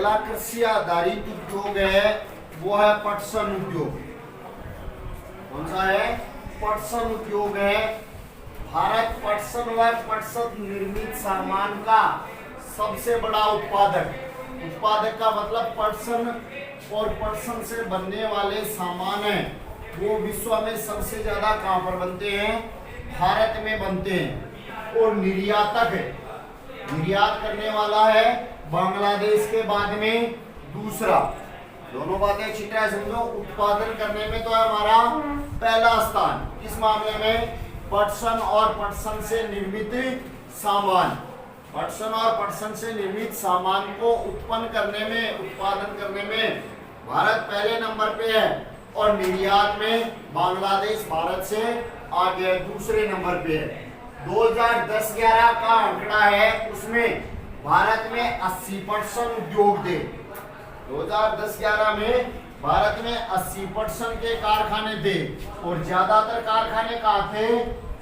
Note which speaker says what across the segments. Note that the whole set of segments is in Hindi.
Speaker 1: अगला कृषि आधारित उद्योग है वो है पटसन उद्योग। कौन सा है? पटसन उद्योग है। भारत पटसन व पटसन निर्मित सामान का सबसे बड़ा उत्पादक का मतलब पटसन और पटसन से बनने वाले सामान है वो विश्व में सबसे ज्यादा कहां पर बनते हैं? भारत में बनते हैं। और निर्यातक है, निर्यात करने वाला है बांग्लादेश के बाद में दूसरा। दोनों बातें अच्छी तरह समझो। उत्पादन करने में तो है हमारा पहला स्थान, इस मामले में पटसन और पटसन से निर्मित सामान, पटसन और पटसन से निर्मित सामान को उत्पन्न करने में, उत्पादन करने में भारत पहले नंबर पे है और निर्यात में बांग्लादेश भारत से आगे दूसरे नंबर पे है। 2010-11 का आंकड़ा है, उसमें भारत में 80% उद्योग थे। 2010-11 में भारत में 80% के कारखाने थे और ज्यादातर कारखाने कहाँ थे?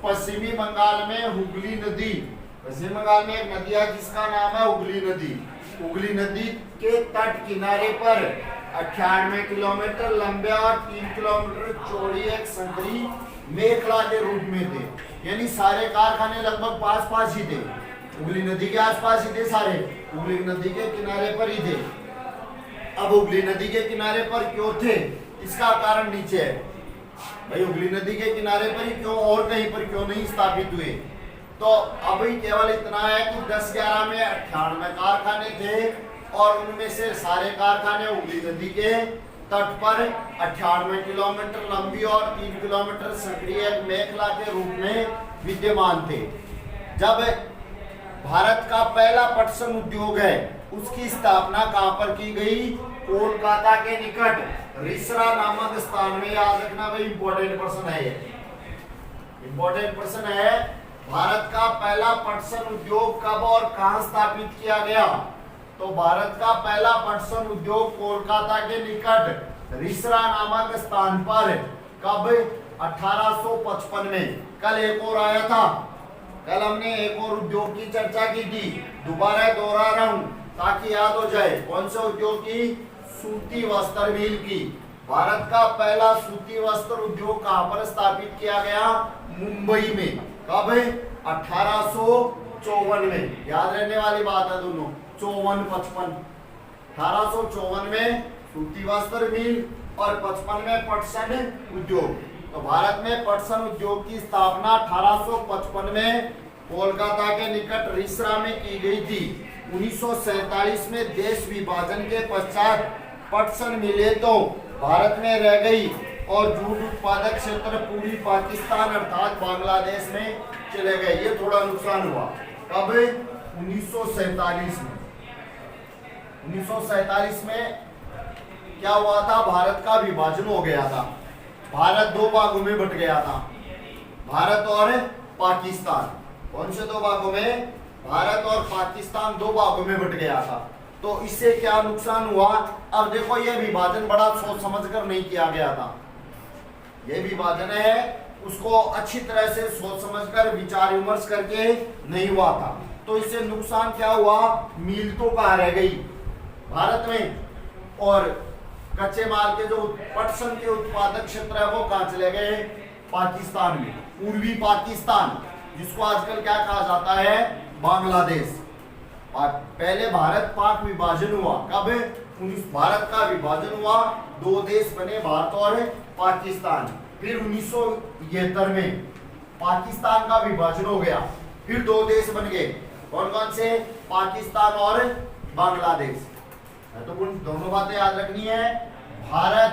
Speaker 1: पश्चिमी बंगाल में हुगली नदी, पश्चिम बंगाल में एक नदी है जिसका नाम है हुगली नदी। हुगली नदी के तट किनारे पर 98 किलोमीटर लंबे और 3 किलोमीटर चौड़ी एक संकरी मेखला के रूप में थे। यानी सारे कारखाने लगभग पास ही थे, हुगली नदी के आसपास ही थे, सारे हुगली नदी के किनारे पर ही थे। अब हुगली नदी के किनारे पर क्यों थे इसका कारण नीचे है। भाई हुगली नदी के किनारे पर ही क्यों और कहीं पर क्यों नहीं स्थापित हुए? तो अभी केवल इतना है कि 10-11 में 98 कारखाने थे और उनमें से सारे कारखाने हुगली नदी के तट पर 98 किलोमीटर लंबी और 3 किलोमीटर सक्रिय मेखला के रूप में विद्यमान थे। जब भारत का पहला पटसन उद्योग है उसकी स्थापना कहां पर की गई? कोलकाता के निकट रिसरा नामक स्थान में। याद रखना भाई, इंपॉर्टेंट पर्सन है ये, इंपॉर्टेंट पर्सन है। भारत का पहला पटसन उद्योग कब और कहां स्थापित किया गया? तो भारत का पहला पटसन उद्योग कोलकाता के निकट रिसरा नामक स्थान पर कब? 1855 में। कल एक और आया था, कल हमने एक और उद्योग की चर्चा की थी, दोबारा दोहरा रहा हूं ताकि याद हो जाए। कौन से उद्योग की? सूती वस्त्र मिल की। भारत का पहला सूती वस्त्र उद्योग कहां पर स्थापित किया गया? मुंबई में। कब? 1854 में। याद रहने वाली बात है दोनों, 54-55। 1854 में सूती वस्त्र मिल और 55 में पटसन उद्योग। तो भारत में पटसन उद्योग की स्थापना 1855 में कोलकाता के निकट रिसरा में की गई थी। 1947 में देश विभाजन के पश्चात पटसन मिले तो भारत में रह गई और जूट उत्पादक क्षेत्र पूरी पाकिस्तान अर्थात बांग्लादेश में चले गए। ये थोड़ा नुकसान हुआ। कब? 1947 में। 1947 में क्या हुआ था? भारत का विभाजन हो गया था। भारत दो भागों में बट गया था, भारत और पाकिस्तान। कौन से दो भागों में? भारत और पाकिस्तान दो भागों में बट गया था। तो इससे क्या नुकसान हुआ? अब देखो, यह विभाजन बड़ा सोच समझकर नहीं किया गया था। यह विभाजन है उसको अच्छी तरह से सोच समझकर विचार विमर्श करके नहीं हुआ था। तो इससे नुकसान क्या हुआ? मिल तो कहाँ रह गई? भारत में। और कच्चे माल के जो पटसन के उत्पादक क्षेत्र है वो कहाँ चले गए? पाकिस्तान में। पूर्वी पाकिस्तान, जिसको आजकल क्या कहा जाता है? बांग्लादेश। पहले भारत पाक विभाजन हुआ। कब? भारत का विभाजन हुआ, दो देश बने, भारत और पाकिस्तान। फिर 1971 में पाकिस्तान का विभाजन हो गया, फिर दो देश बन गए। कौन कौन से? पाकिस्तान और बांग्लादेश। तो दोनों बातें याद रखनी है। भारत,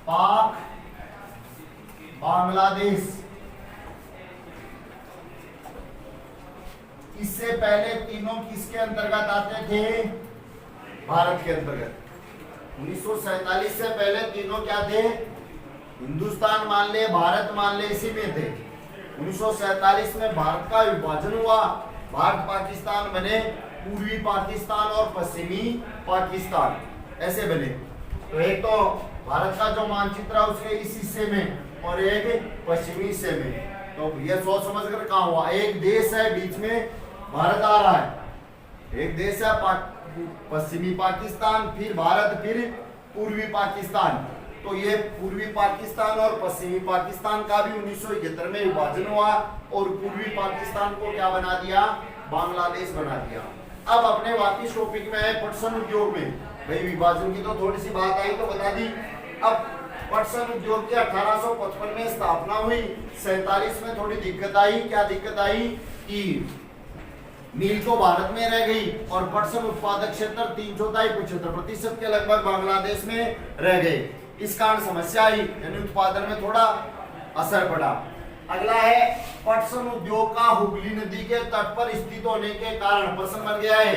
Speaker 1: पाक, बांग्लादेश। इससे पहले तीनों किसके अंतर्गत आते थे? भारत के अंतर्गत। 1947 से पहले तीनों क्या थे? हिंदुस्तान मान ले, भारत मान ले, इसी में थे। 1947 में भारत का विभाजन हुआ, भारत पाकिस्तान बने, पूर्वी पाकिस्तान और पश्चिमी पाकिस्तान ऐसे बने। तो एक तो भारत का जो मानचित्र है उसके इस हिस्से में और एक पश्चिमी हिस्से में। तो ये सोच समझ कर कहाँ हुआ? एक देश है बीच में, भारत आ रहा है, एक देश है पश्चिमी पाकिस्तान, फिर भारत, फिर पूर्वी पाकिस्तान। तो ये पूर्वी पाकिस्तान और पश्चिमी पाकिस्तान का भी 1971 में विभाजन हुआ और पूर्वी पाकिस्तान को क्या बना दिया, बांग्लादेश बना दिया। अब अपने वापिस टॉपिक में है पटसन उद्योग में। भाई विभाजन की तो थोड़ी सी बात आई तो बता दी। अब पटसन उद्योग की 1855 में स्थापना हुई। 47 में थोड़ी दिक्कत आई। क्या दिक्कत आई कि मिल तो भारत में रह गई और पटसन उत्पादक क्षेत्र 3/4 75% के लगभग बांग्लादेश में रह गए। इस कारण समस्या आई, यानी उत्पादन में थोड़ा असर पड़ा। अगला है पटसन उद्योग का हुगली नदी के तट पर स्थित होने के कारण प्रश्न बन गया है।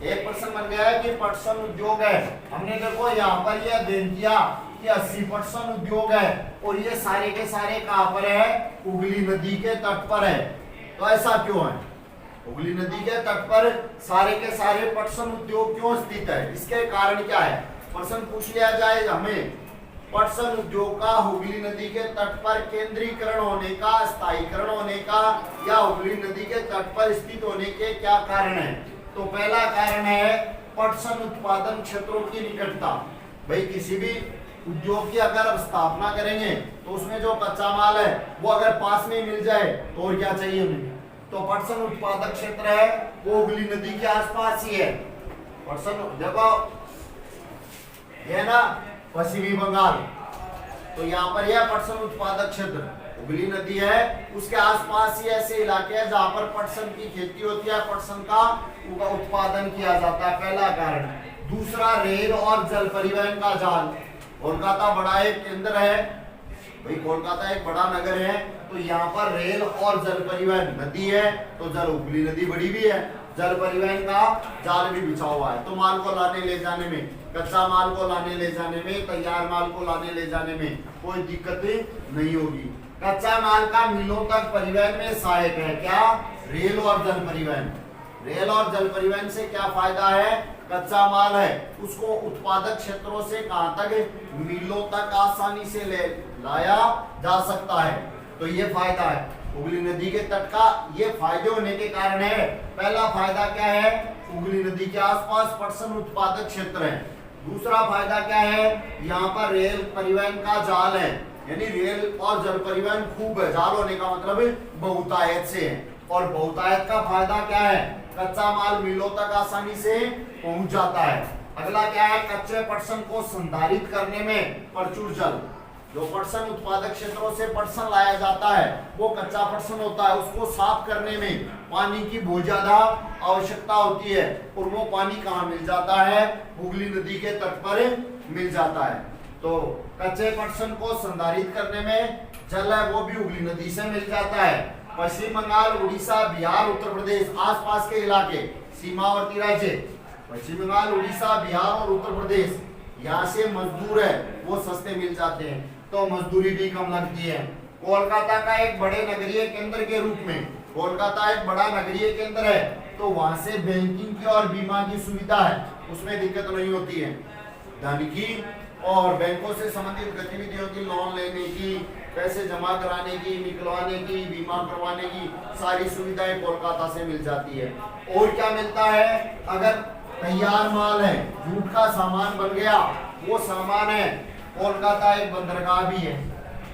Speaker 1: एक प्रश्न बन गया है कि पटसन उद्योग है, हमने देखो यहाँ पर यह अध्ययन किया कि 80 पटसन उद्योग है और ये सारे के सारे कहाँ पर है, हुगली नदी के तट पर है। तो ऐसा क्यों है, हुगली नदी के तट पर सारे के सारे पटसन उद्योग क्यों स्थित है, इसके कारण क्या है, प्रश्न पूछ लिया जाए हमें। पटसन उद्योग का हुगली नदी के तट पर केंद्रीकरण होने का, स्थायीकरण होने का या हुगली नदी के तट पर स्थित होने के क्या कारण है। तो पहला कारण है पटसन उत्पादन क्षेत्रों की निकटता। भाई किसी भी उद्योग की अगर आप स्थापना करेंगे तो उसमें जो कच्चा माल है वो अगर पास में मिल जाए तो और क्या चाहिए हमें। तो पटसन उत्पादक क्षेत्र है वो हुगली नदी के आसपास ही है। पटसन देखो ये ना पश्चिमी बंगाल, तो यहाँ पर यह पटसन उत्पादक क्षेत्र हुगली नदी है, उसके आसपास ही ऐसे इलाके हैं जहाँ पर पटसन की खेती होती है, पटसन का उत्पादन किया जाता है, पहला कारण। दूसरा रेल और जल परिवहन का जाल। कोलकाता बड़ा एक केंद्र है, भाई कोलकाता एक बड़ा नगर है, तो यहाँ पर रेल और जल परिवहन, नदी है तो जल हुगली नदी बड़ी भी है, जल परिवहन का जाल भी बिछा हुआ है। तो माल को लाने ले जाने में, कच्चा माल को लाने ले जाने में, तैयार माल को लाने ले जाने में कोई दिक्कत नहीं होगी। कच्चा माल का मिलों तक परिवहन में सहायक है क्या, रेल और जल परिवहन। रेल और जल परिवहन से क्या फायदा है, कच्चा माल है उसको उत्पादक क्षेत्रों से कहां तक, मिलों तक आसानी से लाया जा सकता है, तो ये फायदा है हुगली नदी के तट का। ये फायदे होने के कारण है, पहला फायदा क्या है, हुगली नदी के आसपास पटसन उत्पादक क्षेत्र है। दूसरा फायदा क्या है, यहाँ पर रेल परिवहन का जाल है, यानी रेल और जल परिवहन खूब है, जाल होने का मतलब बहुतायत से है। और बहुतायत का फायदा क्या है, कच्चा माल मिलों तक आसानी से पहुंच जाता है। अगला क्या है, कच्चे पटसन को संधारित करने में प्रचुर जल। जो पटसन उत्पादक क्षेत्रों से पटसन लाया जाता है वो कच्चा पटसन होता है, उसको साफ करने में पानी की बहुत ज्यादा आवश्यकता होती है, और वो पानी कहाँ मिल जाता है, हुगली नदी के तट पर मिल जाता है। तो कच्चे पटसन को संधारित करने में जल है वो भी हुगली नदी से मिल जाता है। पश्चिम बंगाल, उड़ीसा, बिहार, उत्तर प्रदेश आसपास के इलाके, सीमावर्ती राज्य, पश्चिम बंगाल, उड़ीसा, बिहार और उत्तर प्रदेश, यहाँ से मजदूर है वो सस्ते मिल जाते हैं, तो मजदूरी भी कम लगती है। कोलकाता का एक बड़े नगरीय केंद्र के रूप में, कोलकाता एक बड़ा नगरीय केंद्र है, तो वहां से बैंकिंग की और बीमा की सुविधा है, उसमें दिक्कत नहीं होती है। धन की और बैंकों से संबंधित गतिविधियों की, लोन लेने की, पैसे जमा कराने की, निकलवाने की, बीमा करवाने की सारी सुविधाएं कोलकाता से मिल जाती है। और क्या मिलता है, अगर तैयार माल है, जूट का सामान बन गया, वो सामान है, कोलकाता एक बंदरगाह भी है,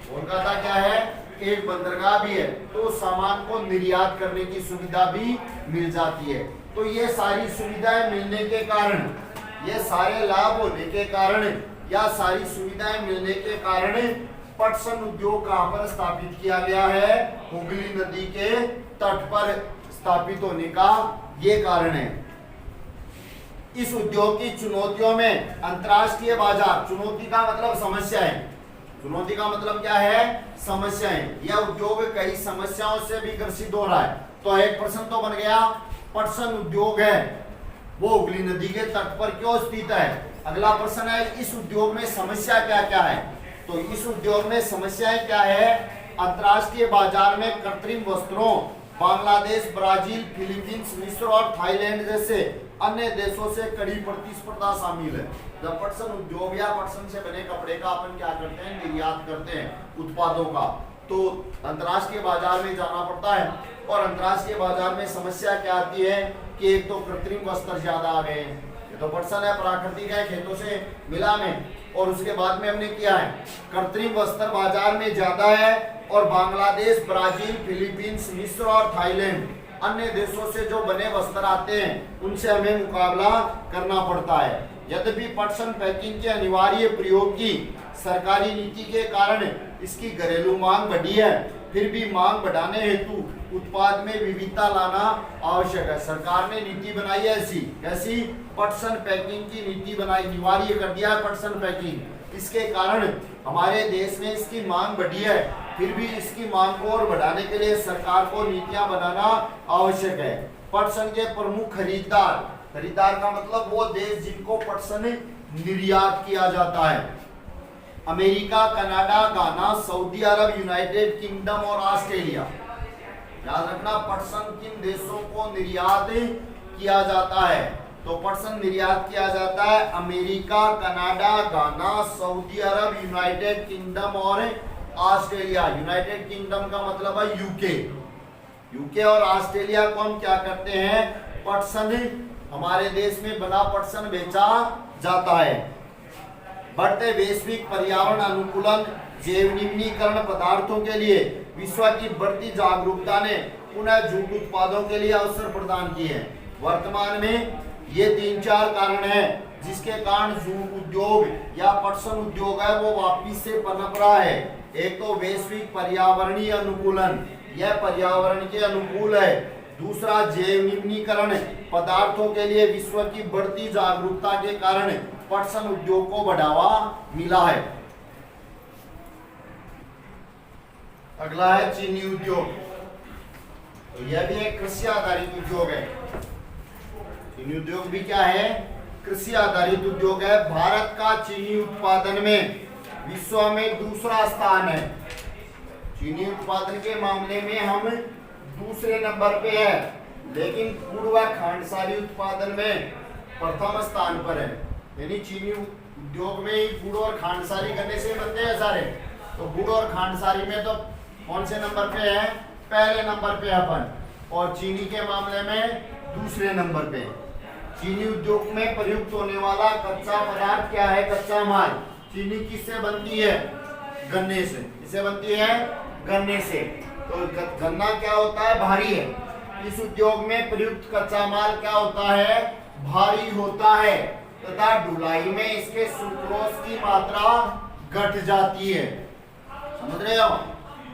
Speaker 1: कोलकाता क्या है, एक बंदरगाह भी है, तो सामान को निर्यात करने की सुविधा भी मिल जाती है। तो ये सारी सुविधाएं मिलने के कारण, ये सारे लाभ होने के कारण या सारी सुविधाएं मिलने के कारण पटसन उद्योग कहां पर स्थापित किया गया है, हुगली नदी के तट पर स्थापित होने का ये कारण है। इस उद्योग की चुनौतियों में अंतर्राष्ट्रीय बाजार, चुनौती का मतलब समस्या है, चुनौती का मतलब क्या है, समस्याएं। यह उद्योग कई समस्याओं से भी ग्रसित हो रहा है। तो एक प्रश्न तो बन गया, पटसन उद्योग है वो हुगली नदी के तट पर क्यों स्थित है। अगला प्रश्न है, इस उद्योग में समस्या क्या क्या है। तो इस उद्योग में समस्याएं क्या है, अंतर्राष्ट्रीय बाजार में कृत्रिम वस्त्रों, बांग्लादेश, ब्राजील, फिलीपींस, मिस्र और थाईलैंड जैसे अन्य देशों से कड़ी प्रतिस्पर्धा शामिल है। जब पटसन उद्योग या पटसन से बने कपड़े का अपन क्या करते हैं, निर्यात करते हैं उत्पादों का, तो अंतर्राष्ट्रीय बाजार में जाना पड़ता है। और अंतर्राष्ट्रीय बाजार में समस्या क्या आती है कि एक तो कृत्रिम वस्त्र ज्यादा आ गए हैं, ये तो पटसन है, प्राकृतिक है, खेतों से मिला में, और उसके बाद में हमने किया है कृत्रिम वस्त्र बाजार में ज्यादा है, और बांग्लादेश, ब्राजील, फिलीपींस, मिस्र और थाईलैंड अन्य देशों से जो बने वस्त्र आते हैं उनसे हमें मुकाबला करना पड़ता है। यद्यपि पटसन पैकिंग के अनिवार्य प्रयोग की सरकारी नीति के कारण इसकी घरेलू मांग बढ़ी है, फिर भी मांग बढ़ाने हेतु उत्पाद में विविधता लाना आवश्यक है। सरकार ने नीति बनाई है ऐसी, कैसी? पटसन पैकिंग की नीति बनाई, अनिवार्य कर दिया है पटसन पैकिंग। इसके कारण हमारे देश में इसकी मांग बढ़ी है, फिर भी इसकी मांग को और बढ़ाने के लिए सरकार को नीतियां बनाना आवश्यक है। पटसन के प्रमुख खरीदार, खरीदार का मतलब वो देश जिनको पटसन निर्यात किया जाता है, अमेरिका, कनाडा, गाना, सऊदी अरब, यूनाइटेड किंगडम और ऑस्ट्रेलिया। याद रखना पटसन किन देशों को निर्यात किया जाता है? तो पटसन निर्यात किया जाता है अमेरिका, कनाडा, गाना, सऊदी अरब, यूनाइटेड किंगडम और ऑस्ट्रेलिया। यूनाइटेड किंगडम का मतलब है यूके। यूके और ऑस्ट्रेलिया को हम क्या करते हैं? पटसन, हमारे देश में बना पटसन बेचा जाता है। बढ़ते वैश्विक पर्यावरण अनुकूलन, जैव निम्नीकरण पदार्थों के लिए विश्व की बढ़ती जागरूकता ने पुनः जूट उत्पादों के लिए अवसर प्रदान किए हैं। वर्तमान में ये 3-4 कारण हैं जिसके कारण जूट उद्योग या पटसन उद्योग है वो वापिस से पनप रहा है। एक तो वैश्विक पर्यावरणीय अनुकूलन, यह पर्यावरण के अनुकूल है। दूसरा जैव निम्नीकरण पदार्थों के लिए विश्व की बढ़ती जागरूकता के कारण पटसन उद्योग को बढ़ावा मिला है। अगला है चीनी उद्योग, तो यह भी एक कृषि आधारित उद्योग है। चीनी उद्योग भी क्या है? कृषि आधारित उद्योग है। भारत का चीनी उत्पादन में विश्व में दूसरा स्थान है। चीनी उत्पादन के मामले में हम दूसरे नंबर पे है, लेकिन गुड़ व खांडसारी उत्पादन में प्रथम स्थान पर है। यानी चीनी उद्योग में ही गुड़ और खांडसारी करने से बनते हैं सारे, तो गुड़ और खांडसारी में तो कौन से नंबर पे है? पहले नंबर पे अपन, और चीनी के मामले में दूसरे नंबर पे। चीनी उद्योग में प्रयुक्त होने वाला कच्चा पदार्थ क्या है? कच्चा माल। चीनी किससे बनती है? गन्ने से। किससे बनती है? गन्ने से। तो गन्ना क्या होता है? भारी है। इस उद्योग में प्रयुक्त कच्चा माल क्या होता है? भारी होता है, तथा ढुलाई में इसके सुक्रोज की मात्रा घट जाती है। समझ रहे हो?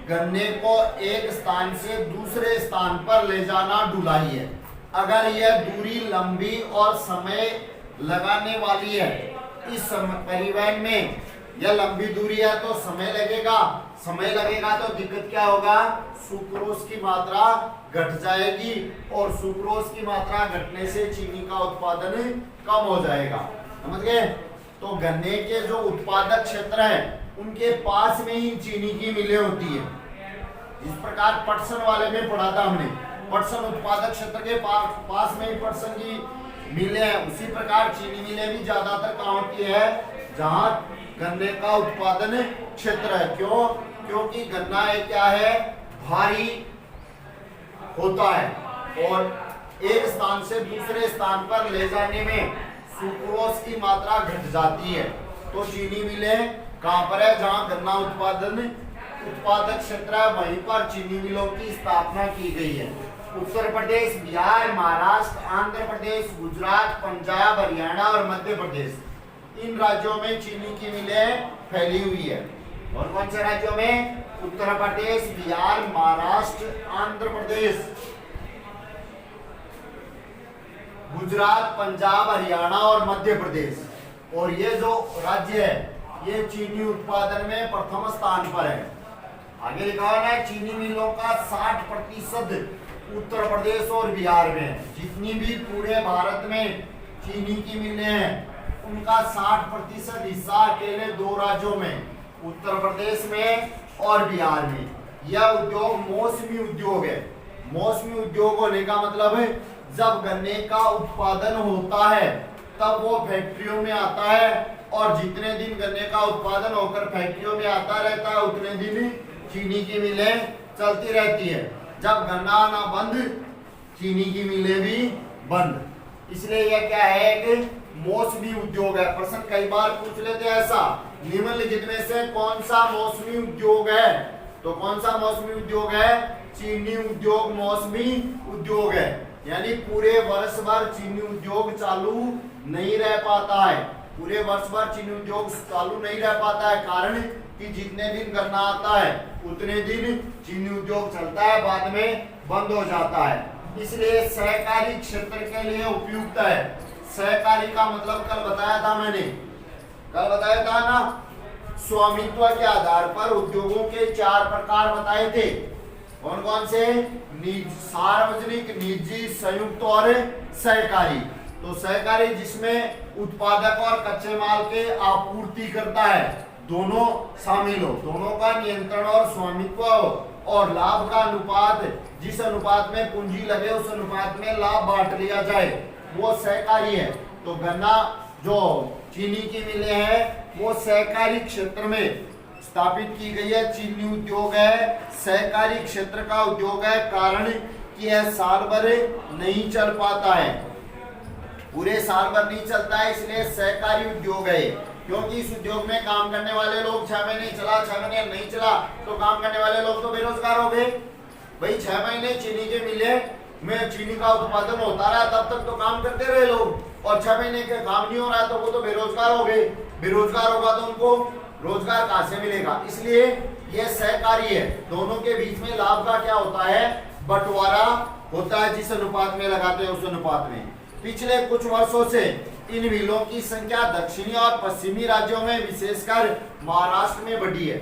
Speaker 1: गन्ने को एक स्थान से दूसरे स्थान पर ले जाना ढुलाई है। अगर यह दूरी लंबी और समय लगाने वाली है, इस परिवहन में यह लंबी दूरी है तो समय लगेगा, समय लगेगा तो दिक्कत क्या होगा? सुक्रोज की मात्रा घट जाएगी, और सुक्रोज की मात्रा घटने से चीनी का उत्पादन कम हो जाएगा। समझ गए? तो गन्ने के जो उत्पादक क्षेत्र है उनके पास में ही चीनी की मिलें होती है। इस प्रकार पटसन वाले में पढ़ा था हमने, पटसन उत्पादक क्षेत्र के पास में ही पटसन की मिलें हैं। उसी प्रकार चीनी मिलें भी ज्यादातर कहाँ होती है? जहां गन्ने का उत्पादन क्षेत्र है। क्यों? क्योंकि गन्ना क्या है? भारी होता है, और एक स्थान से दूसरे स्थान पर ले जाने में सुक्रोज की मात्रा घट जाती है। तो चीनी मिलें कहाँ पर है? जहाँ गन्ना उत्पादक क्षेत्र है, वहीं पर चीनी मिलों की स्थापना की गई है। उत्तर प्रदेश, बिहार, महाराष्ट्र, आंध्र प्रदेश, गुजरात, पंजाब, हरियाणा और मध्य प्रदेश, इन राज्यों में चीनी की मिलें फैली हुई है। और कौन से राज्यों में? उत्तर प्रदेश, बिहार, महाराष्ट्र, आंध्र प्रदेश, गुजरात, पंजाब, हरियाणा और मध्य प्रदेश। और ये जो राज्य है ये चीनी उत्पादन में प्रथम स्थान पर है। आगे लिखा हुआ है चीनी मिलों का 60% उत्तर प्रदेश और बिहार में है। जितनी भी पूरे भारत में चीनी की मिलें हैं उनका 60% हिस्सा अकेले 2 राज्यों में, उत्तर प्रदेश में और बिहार में। यह उद्योग मौसमी उद्योग है। मौसमी उद्योग होने का मतलब है जब गन्ने का उत्पादन होता है तब वो फैक्ट्रियों में आता है, और जितने दिन गन्ने का उत्पादन होकर फैक्ट्रियों में आता रहता है उतने दिन चीनी की मिलें चलती रहती है। जब गन्ना ना बंद, चीनी की मिलें भी बंद। इसलिए यह क्या है, एक मौसमी उद्योग है। प्रश्न कई बार पूछ लेते हैं ऐसा, निम्नलिखित में से कौन सा मौसमी उद्योग है? तो कौन सा मौसमी उद्योग है? चीनी उद्योग मौसमी उद्योग है। यानी पूरे वर्ष भर चीनी उद्योग चालू नहीं रह पाता है। पूरे वर्ष भर चीनी उद्योग चालू नहीं रह पाता है, कारण कि जितने दिन गन्ना आता है उतने दिन चीनी उद्योग चलता है, बाद में बंद हो जाता है। इसलिए सहकारी क्षेत्र के लिए उपयुक्त है। सहकारी का मतलब कल बताया था मैंने, कल बताया था ना, स्वामित्व के आधार पर उद्योगों के 4 प्रकार बताए थे। कौन कौन से? सार्वजनिक, निजी, संयुक्त और सहकारी। तो सहकारी जिसमें उत्पादक और कच्चे माल के आपूर्ति करता है, दोनों शामिल हो, दोनों का नियंत्रण और स्वामित्व हो, और लाभ का अनुपात, जिस अनुपात में पूंजी लगे उस अनुपात में लाभ बांट लिया जाए, वो सहकारी है। तो गन्ना जो चीनी की मिलें हैं वो सहकारी क्षेत्र में स्थापित की गई है। चीनी उद्योग है, सहकारी क्षेत्र का उद्योग है, कारण कि यह साल भर नहीं चल पाता है, पूरे साल भर नहीं चलता है, इसलिए सहकारी उद्योग है। क्योंकि इस उद्योग में काम करने वाले लोग 6 महीने चला, 6 महीने नहीं चला, तो काम करने वाले लोग तो बेरोजगार हो गए। भाई 6 महीने चीनी के मिले में चीनी का उत्पादन होता रहा, तब तक तो काम करते रहे लोग, और 6 महीने के काम नहीं हो रहा तो वो तो बेरोजगार हो गए। बेरोजगार होगा तो उनको रोजगार कहाँ से मिलेगा? इसलिए यह सहकारी है। दोनों के बीच में लाभ का क्या होता है? बंटवारा होता है, जिस अनुपात में लगाते हैं उस अनुपात में। पिछले कुछ वर्षों से इन मिलों की संख्या दक्षिणी और पश्चिमी राज्यों में, विशेषकर महाराष्ट्र में बढ़ी है।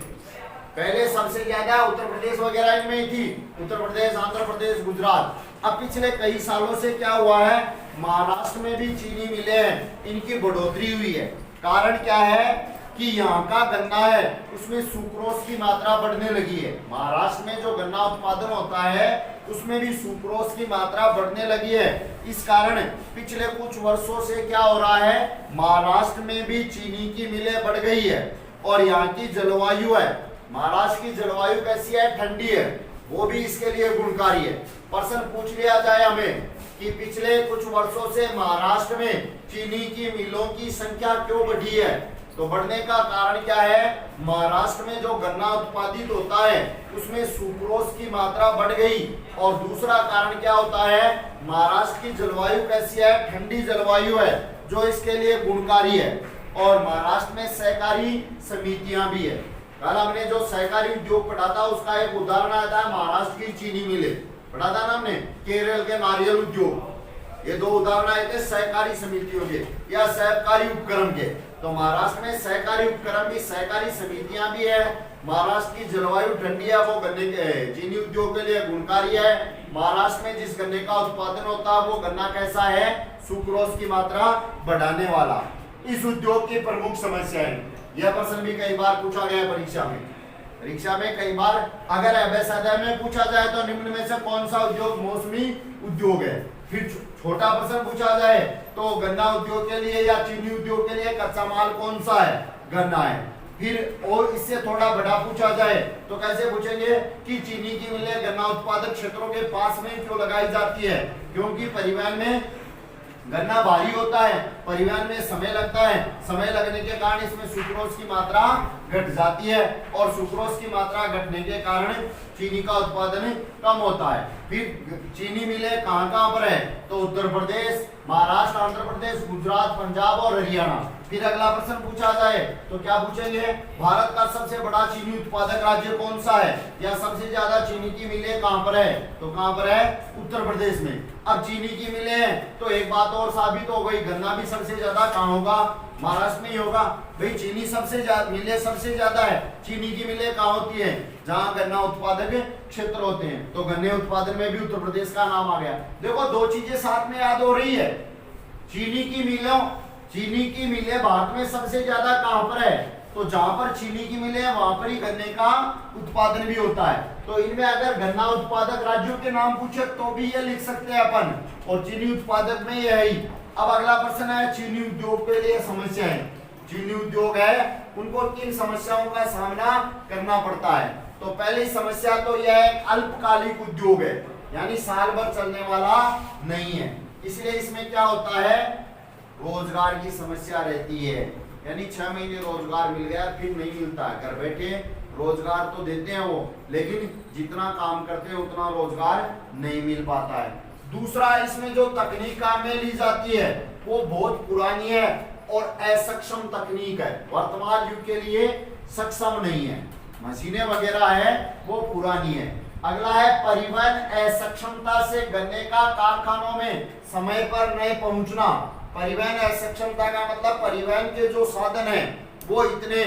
Speaker 1: पहले सबसे ज्यादा उत्तर प्रदेश वगैरह इनमें थी, उत्तर प्रदेश, आंध्र प्रदेश, गुजरात। अब पिछले कई सालों से क्या हुआ है, महाराष्ट्र में भी चीनी मिले हैं, इनकी बढ़ोतरी हुई है। कारण क्या है कि यहाँ का गन्ना है उसमें सुक्रोज की मात्रा बढ़ने लगी है। महाराष्ट्र में जो गन्ना उत्पादन होता है उसमें भी सुक्रोज की मात्रा बढ़ने लगी है। इस कारण पिछले कुछ वर्षों से क्या हो रहा है, महाराष्ट्र में भी चीनी की मिलें बढ़ गई है। और यहाँ की जलवायु है, महाराष्ट्र की जलवायु कैसी है? ठंडी है, वो भी इसके लिए गुणकारी है। प्रश्न पूछ लिया जाए हमें कि पिछले कुछ वर्षों से महाराष्ट्र में चीनी की मिलों की संख्या क्यों बढ़ी है? तो बढ़ने का कारण क्या है? महाराष्ट्र में जो गन्ना उत्पादित होता है उसमें सुक्रोज की मात्रा बढ़ गई। और दूसरा कारण क्या होता है, महाराष्ट्र की जलवायु कैसी है? ठंडी जलवायु है, जो इसके लिए गुणकारी है। और महाराष्ट्र में सहकारी समितियां भी है। कल हमने जो सहकारी उद्योग पढ़ा था उसका एक उदाहरण आया था, महाराष्ट्र की चीनी मिले पढ़ा था ना हमने, केरल के नारियल उद्योग। ये 2 उदाहरण आए थे सहकारी समितियों के या सहकारी उपक्रम के। तो महाराष्ट्र में सहकारी उपक्रम भी, सहकारी समितियां भी है। महाराष्ट्र की जलवायु ठंडी है, वो गन्ने के चीनी उद्योग के लिए गुणकारी है। महाराष्ट्र में जिस गन्ने का उत्पादन होता है वो गन्ना कैसा है? सुक्रोज की मात्रा बढ़ाने वाला। इस उद्योग की प्रमुख समस्याएं, यह प्रश्न भी कई बार पूछा गया है परीक्षा में। परीक्षा में कई बार अगर अभ्यासाध्याय में पूछा जाए तो निम्न में से कौन सा उद्योग मौसमी उद्योग है? फिर छोटा प्रश्न पूछा जाए तो गन्ना उद्योग के लिए या चीनी उद्योग के लिए कच्चा माल कौन सा है? गन्ना है। फिर और इससे थोड़ा बड़ा पूछा जाए तो कैसे पूछेंगे कि चीनी की मिलें गन्ना उत्पादक क्षेत्रों के पास में क्यों लगाई जाती है? क्योंकि परिवहन में गन्ना भारी होता है, परिवहन में समय लगता है, समय लगने के कारण इसमें सुक्रोज की मात्रा घट जाती है, और सुक्रोज की मात्रा घटने के कारण चीनी का उत्पादन कम होता है। फिर चीनी मिलें कहाँ पर है? तो उत्तर प्रदेश, महाराष्ट्र, आंध्र प्रदेश, गुजरात, पंजाब और हरियाणा। फिर अगला प्रश्न पूछा जाए तो क्या पूछेंगे, भारत का सबसे बड़ा चीनी उत्पादक राज्य कौन सा है, या सबसे ज्यादा चीनी की मिलें कहाँ पर है? तो कहाँ पर है? उत्तर प्रदेश में। अब चीनी की मिलें हैं तो एक बात और साबित हो गई, गन्ना भी सबसे ज्यादा कहाँ होगा? महाराष्ट्र में ही होगा। भाई चीनी सबसे ज्यादा, मिलें सबसे ज्यादा है, चीनी की मिलें कहाँ होती है? जहाँ गन्ना उत्पादक क्षेत्र होते हैं। तो गन्ने उत्पादन में भी उत्तर प्रदेश का नाम आ गया। देखो 2 चीजें साथ में याद हो रही है, चीनी की मिलें भारत में सबसे ज्यादा कहाँ पर है? तो जहां पर चीनी की मिलें है वहां पर ही गन्ने का उत्पादन भी होता है। तो इनमें अगर गन्ना उत्पादक राज्यों के नाम पूछे तो भी ये लिख सकते हैं अपन, और चीनी उत्पादक में ये है ही। अब अगला प्रश्न है चीनी उद्योग के लिए समस्याएं। चीनी उद्योग है उनको किन समस्याओं का सामना करना पड़ता है? तो पहली समस्या तो यह है अल्पकालिक उद्योग है, यानी साल भर चलने वाला नहीं है। इसलिए इसमें क्या होता है, रोजगार की समस्या रहती है। यानी 6 महीने रोजगार मिल गया फिर नहीं मिलता है। घर बैठे रोजगार तो देते हैं वो, लेकिन जितना काम करते हैं उतना रोजगार नहीं मिल पाता है। दूसरा, इसमें जो तकनीक काम में ली जाती है वो बहुत पुरानी है और असक्षम तकनीक है, वर्तमान युग के लिए सक्षम नहीं है। मशीनें वगैरह है वो पुरानी है। अगला है परिवहन असक्षमता से गन्ने का कारखानों में समय पर नहीं पहुंचना। परिवहन असक्षमता का मतलब परिवहन के जो साधन है वो इतने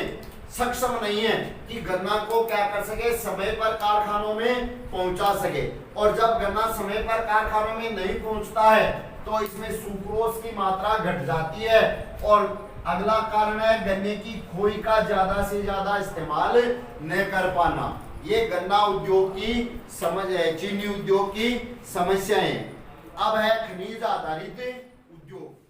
Speaker 1: सक्षम नहीं है कि गन्ना को क्या कर सके, समय पर कारखानों में पहुंचा सके। और जब गन्ना समय पर कारखानों में नहीं पहुंचता है तो इसमें सुक्रोज की मात्रा घट जाती है। और अगला कारण है गन्ने की खोई का ज्यादा से ज्यादा इस्तेमाल न कर पाना। ये गन्ना उद्योग की समझ है, चीनी उद्योग की समस्याएं। अब है खनिज आधारित उद्योग।